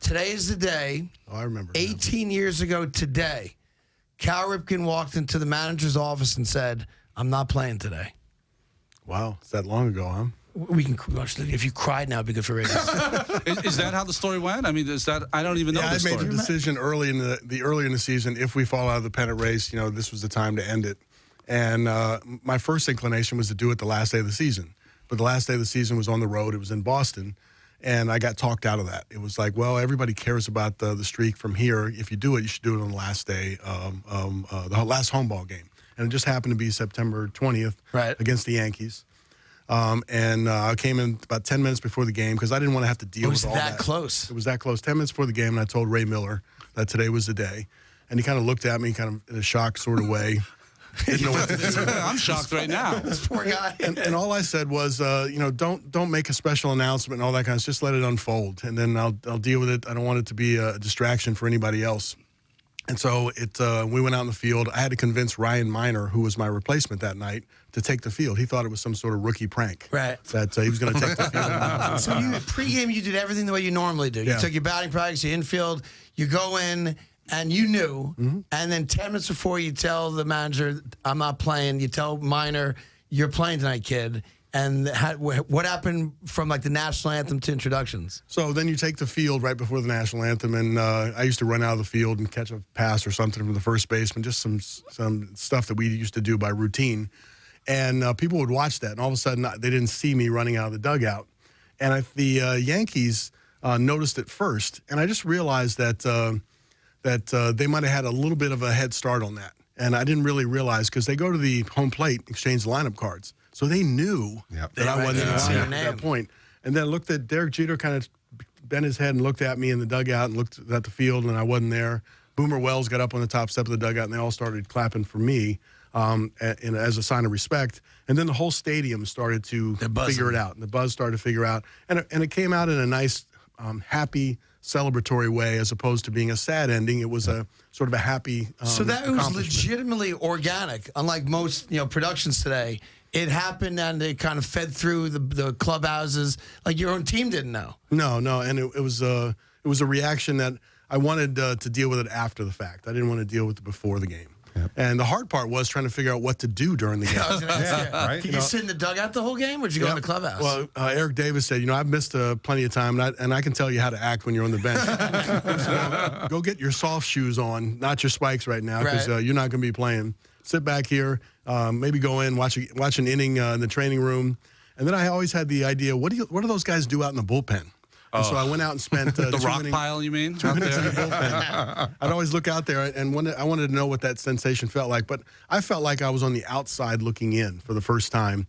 Today is the day. Oh, I remember. 18 years ago today, Cal Ripken walked into the manager's office and said, "I'm not playing today." Wow, it's that long ago, huh? We can, if you cried now, it'd be good for ratings. Is that how the story went? I mean, is that, I don't even know the story. I made the decision early in the season, if we fall out of the pennant race, this was the time to end it. And my first inclination was to do it the last day of the season. But the last day of the season was on the road. It was in Boston. And I got talked out of that. It was like, well, everybody cares about the streak from here. If you do it, you should do it on the last day, the last home ball game. And it just happened to be September 20th against the Yankees. I came in about 10 minutes before the game because I didn't want to have to deal with all that. It was that close. It was that close. 10 minutes before the game, and I told Ray Miller that today was the day. And he kind of looked at me kind of in a shocked sort of way. Didn't know what to do. I'm shocked right now. This poor guy. And all I said was, don't make a special announcement and all that kind of stuff. Just let it unfold, and then I'll deal with it. I don't want it to be a distraction for anybody else. And so we went out in the field. I had to convince Ryan Miner, who was my replacement that night, to take the field. He thought it was some sort of rookie prank. Right. That he was going to take the field. So pregame, you did everything the way you normally do. You took your batting practice, your infield, you go in, and you knew. And then 10 minutes before you tell the manager, "I'm not playing," you tell Miner, "You're playing tonight, kid." And what happened from like the national anthem to introductions? So then you take the field right before the national anthem, and I used to run out of the field and catch a pass or something from the first baseman, just some stuff that we used to do by routine. And people would watch that, and all of a sudden they didn't see me running out of the dugout. And the Yankees noticed it first, and I just realized that they might have had a little bit of a head start on that. And I didn't really realize because they go to the home plate, exchange the lineup cards. So they knew that I wasn't in the lineup at that point. And then looked at Derek Jeter, kind of bent his head and looked at me in the dugout and looked at the field, and I wasn't there. Boomer Wells got up on the top step of the dugout, and they all started clapping for me as a sign of respect. And then the whole stadium started to figure it out. And the buzz started to figure out. And it came out in a nice, happy, celebratory way, as opposed to being a sad ending. It was a sort of a happy So that was legitimately organic, unlike most productions today. It happened, and it kind of fed through the clubhouses. Like your own team didn't know. No, and it was a reaction that I wanted to deal with it after the fact. I didn't want to deal with it before the game. Yep. And the hard part was trying to figure out what to do during the game. Right? Did you sit in the dugout the whole game, or did you go in the clubhouse? Well, Eric Davis said, I've missed plenty of time, and I can tell you how to act when you're on the bench. So, go get your soft shoes on, not your spikes right now, because you're not going to be playing. Sit back here, maybe go in, watch an inning in the training room. And then I always had the idea, what do those guys do out in the bullpen? And so I went out and spent the rock pile, you mean? 2 minutes in the bullpen. I'd always look out there, and I wanted to know what that sensation felt like. But I felt like I was on the outside looking in for the first time.